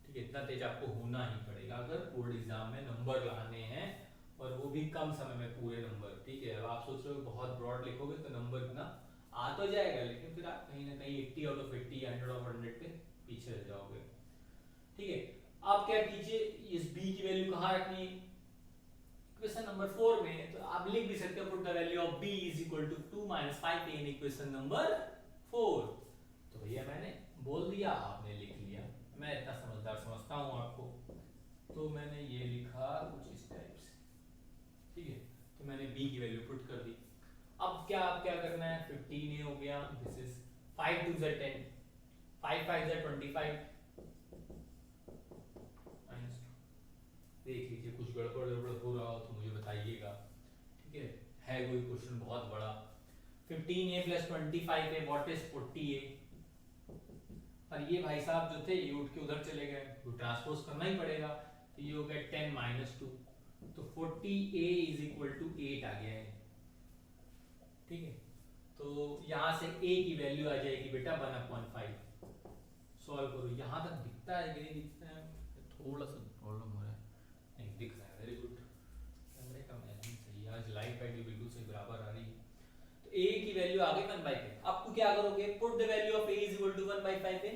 ठीक है, इतना तेज आपको होना ही पड़ेगा अगर बोर्ड एग्जाम में नंबर लाने हैं, और वो भी कम समय में पूरे नंबर, ठीक है। अब आप सोच रहे हो बहुत ब्रॉड लिखोगे तो नंबर इतना आ तो जाएगा, लेकिन फिर आप कहीं ना कहीं 80 आउट ऑफ 80, 100 आउट ऑफ 100 पे पीछे रह जाओगे, ठीक है। अब क्या कीजिए, इस b की वैल्यू कहाँ रखनी है, इक्वेशन नंबर 4 में। तो आप लिख भी सकते हो put the value of b is equal to 2 minus 5 in equation number 4। तो भैया मैंने बोल दिया, आपने लिख लिया, मैं इतना समझदार समझता हूँ आपको, तो मैंने ये लिखा कुछ इस टाइप से, ठीक है। तो मैंने b की वैल्यू पुट कर दी। अब क्या करना है, 15a हो गया, this is 5 2 is 10, 5 5 is 25 minus 2। देख लीजिए कुछ गड़बड़ हो रहा हो तो मुझे बताइएगा, ठीक है कोई क्वेश्चन बहुत बड़ा। 15a plus 25a what is 40a, और ये भाई साहब जो थे ये उठ के उधर चले गए, तो ट्रांसपोज करना ही पड़ेगा, तो ये हो गया 10 माइनस 2, तो 40a इज इक्वल टू 8 आ गया है, ठीक है। तो यहाँ से a की वैल्यू आ जाएगी बेटा 1/5। सॉल्व करो, यहाँ तक दिखता है कि नहीं दिखता है, थोड़ा सा प्रॉब्लम हो रहा है, नहीं दिख रहा है, वेरी गुड। कैमरे का मैचिंग सही है, आज लाइट बैटरी बिल्कुल सही बराबर आ रही है। तो a की वैल्यू आ गई 1/5। अब क्या करोगे, put the value of a is equal to 1/5 in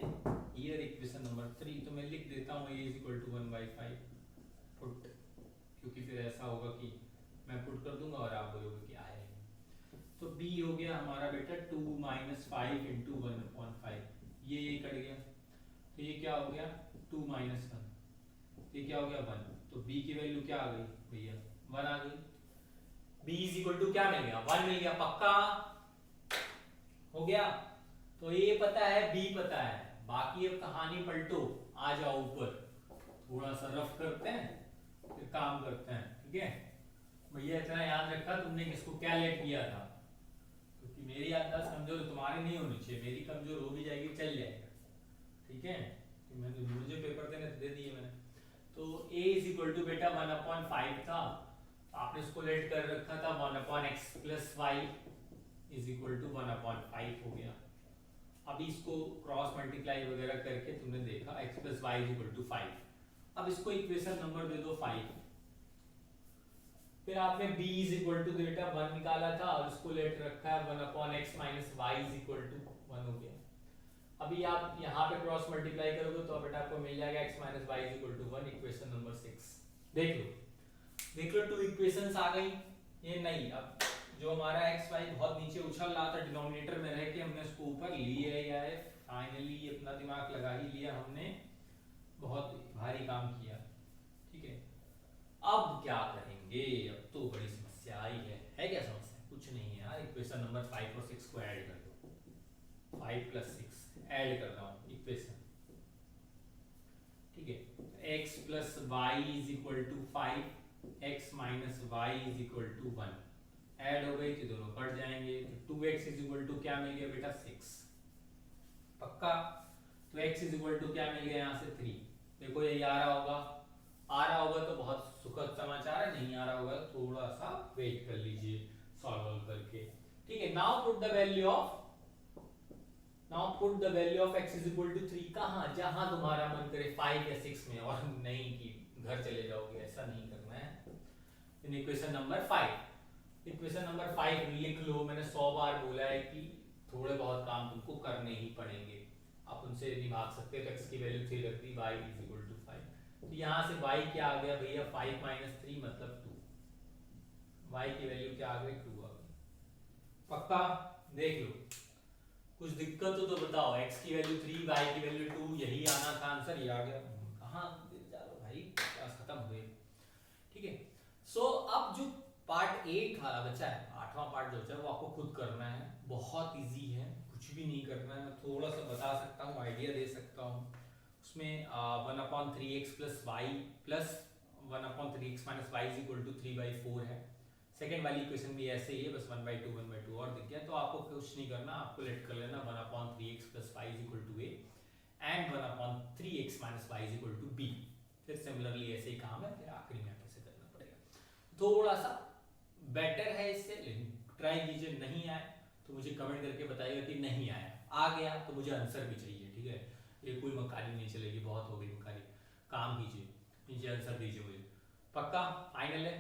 here equation number 3। तो मैं लिख देता हूँ a is equal to 1/5 put, क्योंकि फिर ऐसा होगा कि मैं पुट कर दूंगा और आप बोलोगे कि आया है। तो b हो गया हमारा बेटा 2 माइनस 5 इंटू 1/5, ये कट गया, तो ये क्या हो गया 2 माइनस 1, ये क्या हो गया 1। तो b की वैल्यू क्या आ गई भैया 1 आ गई। b इज इक्वल टू क्या मिल गया 1 मिल गया, पक्का हो गया। तो ये पता है b पता है, बाकी अब कहानी पलटो, आ जाओ ऊपर, थोड़ा सा रफ करते हैं फिर काम करते हैं, ठीक है भैया। इतना याद रखा तुमने किसको क्या लेट किया था, क्योंकि मेरी याददाश्त कमजोर तुम्हारी नहीं होनी चाहिए, मेरी कमजोर हो भी जाएगी चल जाएगा, ठीक है। तो मैंने मुझे पेपर देने दे दिए मैंने। तो a इज इक्वल टू बेटा 1/5 था, आपने इसको लेट कर रखा था 1/x plus y is equal to 1/5 हो गया। अभी इसको क्रॉस मल्टीप्लाई वगैरह करके तुमने देखा x plus y is equal to 5। अब इसको इक्वेशन नंबर दे दो 5, फिर आपने b इज इक्वल टू बेटा 1 निकाला था और इसको लेट रखा है 1/x minus y is equal to 1 हो गया। अभी आप यहाँ पे क्रॉस मल्टीप्लाई करोगे तो बेटा आपको मिल जाएगा x minus y is equal to 1, equation number 6। देख लो 2 इक्वेशंस आ गई। ये नहीं, अब जो हमारा x y बहुत नीचे उछल रहा था डिनोमिनेटर में रह के, हमने उसको ऊपर ले लिया है, फाइनली अपना दिमाग लगा ही लिया हमने, बहुत भारी काम किया, ठीक है। अब क्या करेंगे, अब तो बड़ी समस्या आई है क्या समस्या, कुछ नहीं है यार। इक्वेशन नंबर 5 और 6 को ऐड कर दो, 5 प्लस 6 ऐड कर रहा हूँ इक्वेशन, ठीक है। x plus Y is equal to 5, x minus Y is equal to 1 add हो गई तो दोनों कट जाएंगे, तो 2x इज इक्वल टू क्या मिल गया बेटा 6, पक्का। तो x इज इक्वल टू क्या मिल गया यहाँ से 3। देखो ये आ रहा होगा तो बहुत सुखद समाचार है, नहीं आ रहा होगा तो थोड़ा सा वेट कर लीजिए सॉल्व करके, ठीक है। Now put the value of x is equal to 3 कहाँ, जहां तुम्हारा मन करे 5 या 6 में, और नहीं कि घर चले जाओगे, ऐसा नहीं करना है। इन इक्वेशन नंबर 5 लिख लो, मैंने 100 बार बोला है कि थोड़े बहुत काम तुमको करने ही पड़ेंगे, आप उनसे नहीं भाग सकते। तो x की वैल्यू 3 रख दी, y इज इक्वल टू 5, तो यहाँ से y क्या आ गया भैया 5 माइनस 3 मतलब 2, y की वैल्यू क्या आ गई 2 आ गई, पक्का। देख लो कुछ दिक्कत हो तो बताओ, x की वैल्यू 3 y की वैल्यू 2, यही आना था आंसर, ये आ गया। कहाँ जा रहे हो भाई, क्लास खत्म हो गई, ठीक है। सो अब जो पार्ट 8 था बचा है, 8वां पार्ट जो है वो आपको खुद करना है, बहुत इजी है, कुछ भी नहीं करना है, मैं थोड़ा सा बता सकता हूँ, आइडिया दे सकता हूँ। उसमें 1/3x plus y plus 1/3x minus y is equal to 3/4 है। सेकेंड वाली इक्वेशन भी ऐसे ही है, बस 1/2 और दिख गया, तो आपको कुछ नहीं करना, आपको लेट कर लेना 1/3x plus y is equal to a and 1/3x minus y is equal to b। फिर सिमिलरली ऐसे ही काम है, फिर आखिरी में कैसे करना पड़ेगा, थोड़ा सा बेटर है इससे, लेकिन ट्राई कीजिए। नहीं आए तो मुझे कमेंट करके बताइएगा कि नहीं आया, आ गया तो मुझे आंसर भी चाहिए, ठीक है। ये कोई मकाली नहीं चलेगी, बहुत हो गई मकाली, काम कीजिए, नीचे आंसर दीजिए मुझे, पक्का फाइनल है।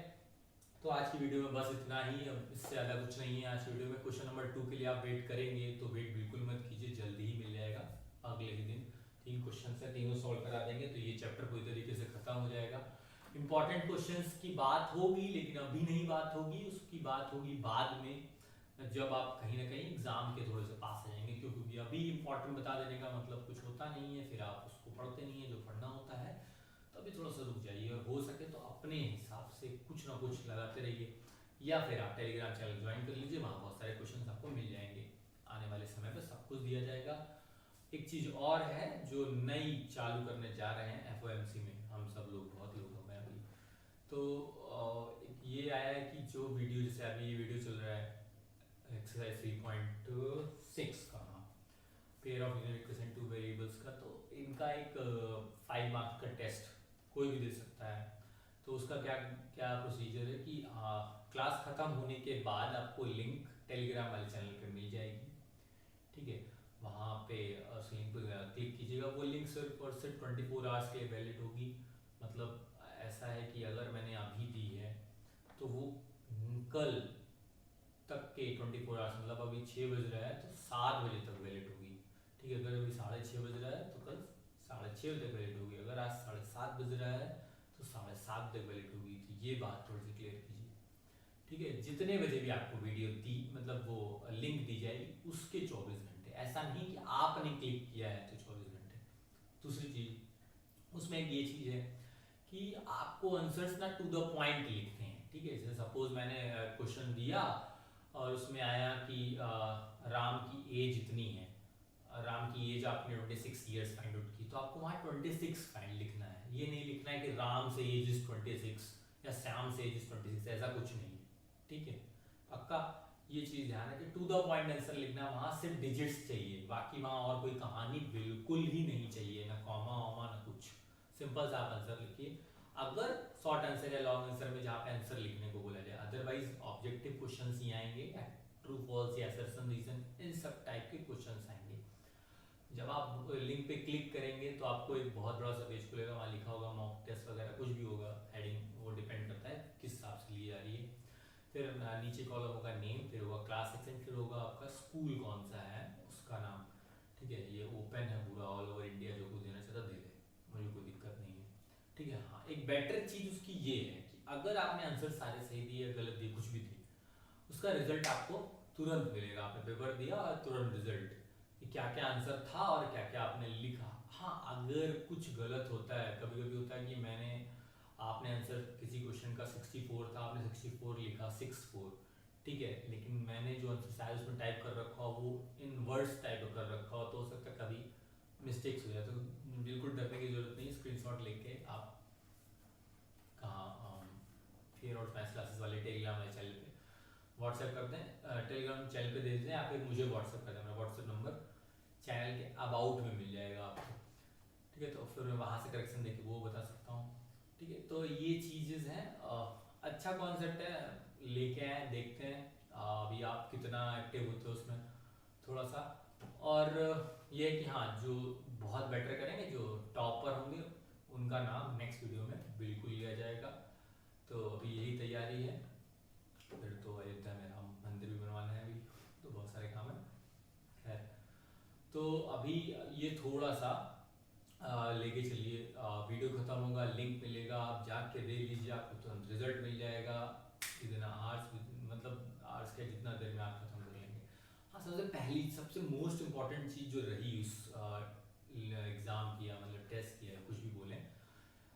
तो आज की वीडियो में बस इतना ही, अब इससे ज़्यादा कुछ नहीं है आज वीडियो में। क्वेश्चन नंबर 2 के लिए आप वेट करेंगे तो वेट बिल्कुल मत कीजिए, जल्दी ही मिल जाएगा, अगले ही दिन 3 क्वेश्चन है, तीनों सॉल्व करा देंगे, तो ये चैप्टर पूरी तरीके से इंपॉर्टेंट क्वेश्चंस की बात होगी, लेकिन अभी नहीं बात होगी, उसकी बात होगी बाद में, जब आप कहीं ना कहीं एग्जाम के थोड़े से पास आ जाएंगे, क्योंकि अभी इंपॉर्टेंट बता देने का मतलब कुछ होता नहीं है, फिर आप उसको पढ़ते नहीं है जो पढ़ना होता है। तो अभी थोड़ा सा रुक जाइए, और हो सके तो अपने हिसाब से कुछ ना कुछ लगाते रहिए, या फिर आप टेलीग्राम चैनल ज्वाइन कर लीजिए, वहाँ बहुत सारे क्वेश्चन आपको मिल जाएंगे। आने वाले समय पर सब कुछ दिया जाएगा। एक चीज़ और है जो नई चालू करने जा रहे हैं FOMC में, हम सब लोग, बहुत लोग हो गए अभी, तो ये आया है कि जो वीडियो, जैसे अभी ये वीडियो चल रहा है एक्सरसाइज 3.6 का, pair of unit equation two variables का, तो इनका एक 5 मार्क्स का टेस्ट कोई भी दे सकता है। तो उसका क्या क्या प्रोसीजर है कि क्लास खत्म होने के बाद आपको लिंक टेलीग्राम वाले चैनल पे मिल जाएगी, ठीक है। वहाँ पे उस लिंक पर क्लिक कीजिएगा, वो लिंक सिर्फ और सिर्फ 24 आवर्स के लिए वैलिड होगी। मतलब ऐसा है कि अगर मैंने अभी दी है तो वो कल तक के 24 आवर्स, मतलब अभी 6 बज रहा है तो 7 बजे तक वैलिड होगी, ठीक है। अगर अभी 6:30 बज रहा है तो कल 6:30 बजे तक वैलिड होगी, अगर आज 7:30 बज रहा है तो 7:30 तक वैलिड होगी। तो ये बात थोड़ी सी क्लियर कीजिए, ठीक है। जितने बजे भी आपको वीडियो दी, मतलब वो लिंक दी जाएगी उसके 24 घंटे, ऐसा नहीं कि आपने क्लिक किया है तो 24 घंटे। दूसरी चीज़ उसमें एक ये चीज़ है कि आपको आंसर्स ना टू द पॉइंट लिखते हैं, ठीक है। जैसे सपोज मैंने क्वेश्चन दिया और उसमें आया कि राम की एज इतनी है, राम की एज आपने 26 ईयर्स फाइंड आउट की, तो आपको वहाँ 26 फाइंड लिखना है। ये नहीं लिखना है कि राम से एज इज 26 या श्याम से एज इज 26, ऐसा कुछ नहीं है, ठीक है। पक्का ये चीज़ ध्यान है कि टू द पॉइंट आंसर लिखना, वहाँ सिर्फ डिजिट्स चाहिए, बाकी वहाँ और कोई कहानी बिल्कुल ही नहीं चाहिए, ना कॉमा वॉमा ना कुछ, सिंपल सा आप आंसर लिखिए। अगर शॉर्ट आंसर या लॉन्ग आंसर में जहाँ पे आंसर लिखने को बोला जाए, अदरवाइज ऑब्जेक्टिव क्वेश्चंस ही आएंगे, ट्रू फॉल्स या असर्शन रीजन, इन सब टाइप के क्वेश्चंस आएंगे। जब आप लिंक पे क्लिक करेंगे तो आपको एक बहुत बड़ा सा पेज खुलेगा, वहाँ लिखा होगा मॉक टेस्ट वगैरह कुछ भी होगा, हेडिंग, वो डिपेंड करता है किस हिसाब से ली जा रही है। फिर नीचे कॉलम होगा नेम, फिर होगा क्लास सेक्शन, फिर होगा आपका स्कूल कौन सा है उसका नाम, ठीक है। ये ओपन है पूरा, ऑल ओवर इंडिया, जो कुछ देना चाहता दे दे, मुझे कोई दिक्कत नहीं है, ठीक है। हाँ, एक बेटर चीज़ उसकी ये है कि अगर आपने आंसर सारे सही दिए या गलत दिए, कुछ भी थे, उसका रिजल्ट आपको तुरंत मिलेगा। आपने पेपर दिया और तुरंत रिजल्ट, कि क्या क्या आंसर था और क्या क्या आपने लिखा। हाँ, अगर कुछ गलत होता है, कभी कभी होता है कि आपने आंसर किसी क्वेश्चन का 64 था, आपने 64 लिखा 64, ठीक है, लेकिन मैंने जो आंसर शायद उसमें टाइप कर रखा हो वो इन वर्ड्स टाइप कर रखा हो, तो हो सकता है कभी मिस्टेक्स हो जाए। तो बिल्कुल डरने की जरूरत नहीं, स्क्रीनशॉट लेके आप कहाँ फियर और मैथ्स क्लासेस वाले टेलीग्राम वाले चैनल पे व्हाट्सएप कर दें, टेलीग्राम चैनल पे दे दें, या फिर मुझे व्हाट्सएप कर दें, मेरा व्हाट्सएप नंबर चैनल के अबाउट में मिल जाएगा आपको, ठीक है। तो फिर मैं वहाँ से करेक्शन देके वो बता सकता हूँ, ठीक है। तो ये चीज़ें हैं, अच्छा कॉन्सेप्ट है, लेके आए, देखते हैं अभी आप कितना एक्टिव होते हो उसमें थोड़ा सा। और ये है कि हाँ, जो बहुत बेटर करेंगे, जो टॉपर होंगे, उनका नाम नेक्स्ट वीडियो में बिल्कुल लिया जाएगा। तो अभी यही तैयारी है, फिर तो अयोध्या में राम मंदिर भी बनवाना है अभी, तो बहुत सारे काम है। खैर, तो अभी ये थोड़ा सा लेके चलिए, वीडियो खत्म होगा, लिंक मिलेगा, आप जाके दे लीजिए, आपको तुरंत रिजल्ट मिल जाएगा, इतना आर्ट्स, मतलब आर्ट्स के जितना देर में आप खत्म कर लेंगे। हाँ, सबसे पहली, सबसे मोस्ट इम्पॉर्टेंट चीज़ जो रही उस एग्ज़ाम की या मतलब टेस्ट की, कुछ भी बोलें,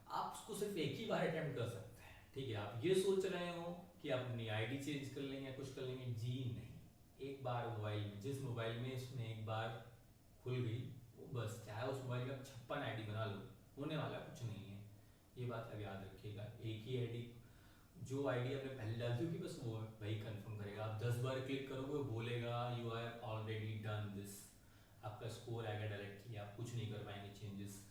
आप उसको सिर्फ एक ही बार अटेम्प्ट कर सकते हैं, ठीक है। आप ये सोच रहे हो कि आप अपनी ID चेंज कर लेंगे, कुछ कर लेंगे, जी नहीं। एक बार मोबाइल में, जिस मोबाइल में इसमें एक बार खुल गई, बस, चाहे उस मोबाइल का 56 ID बना लो, होने वाला कुछ नहीं है। ये बात अब याद रखिएगा, एक ही ID, जो ID आपने पहले डाल दी होगी, बस वो वही कंफर्म करेगा। आप 10 बार क्लिक करोगे, बोलेगा you have already done this, आपका स्कोर आएगा डायरेक्टली, आप कुछ नहीं कर पाएंगे चेंजेस।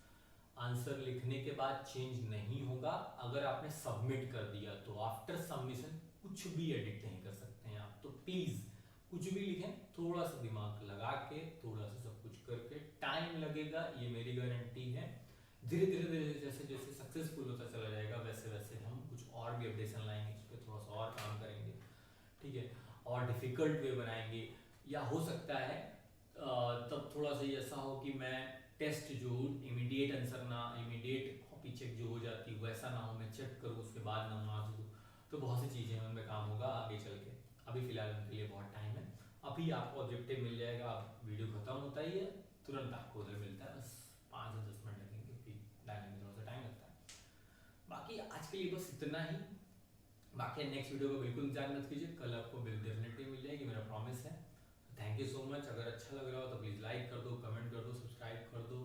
आंसर लिखने के बाद चेंज नहीं होगा, अगर आपने सबमिट कर दिया तो आफ्टर सबमिशन कुछ भी एडिट नहीं कर सकते हैं आप। तो प्लीज़ कुछ भी लिखें, थोड़ा सा दिमाग लगा के, थोड़ा सा सब कुछ करके, टाइम लगेगा, ये मेरी गारंटी है। धीरे धीरे धीरे जैसे जैसे सक्सेसफुल होता चला जाएगा, वैसे वैसे हम कुछ और भी अपडेशन लाएंगे, इस पर थोड़ा सा और काम करेंगे, ठीक है, और डिफ़िकल्ट वे बनाएंगे। या हो सकता है तब थोड़ा सा ऐसा हो कि मैं टेस्ट जो इमीडिएट आंसर ना, इमीडिएट कॉपी चेक जो हो जाती है वैसा ना हो, मैं चेक करूँ उसके बाद नमाज दूँ, तो बहुत सी चीज़ें उनमें काम होगा आगे चल के। अभी फिलहाल उनके लिए बहुत टाइम है। अभी आपको ऑब्जेक्टिव मिल जाएगा, आप वीडियो खत्म होता ही है तुरंत आपको उधर मिलता है, बस 5 से 10 मिनट लगेंगे, फिर डालने में थोड़ा सा टाइम लगता है। बाकी आज के लिए बस इतना ही। बाकी नेक्स्ट वीडियो को बिल्कुल इंतजार मत कीजिए, कल आपको बिल्कुल डेफिनेटली मिल जाएगी, मेरा प्रॉमिस है। Thank you so much. अगर अच्छा लग रहा हो तो प्लीज़ लाइक कर दो, कमेंट कर दो, सब्सक्राइब कर दो,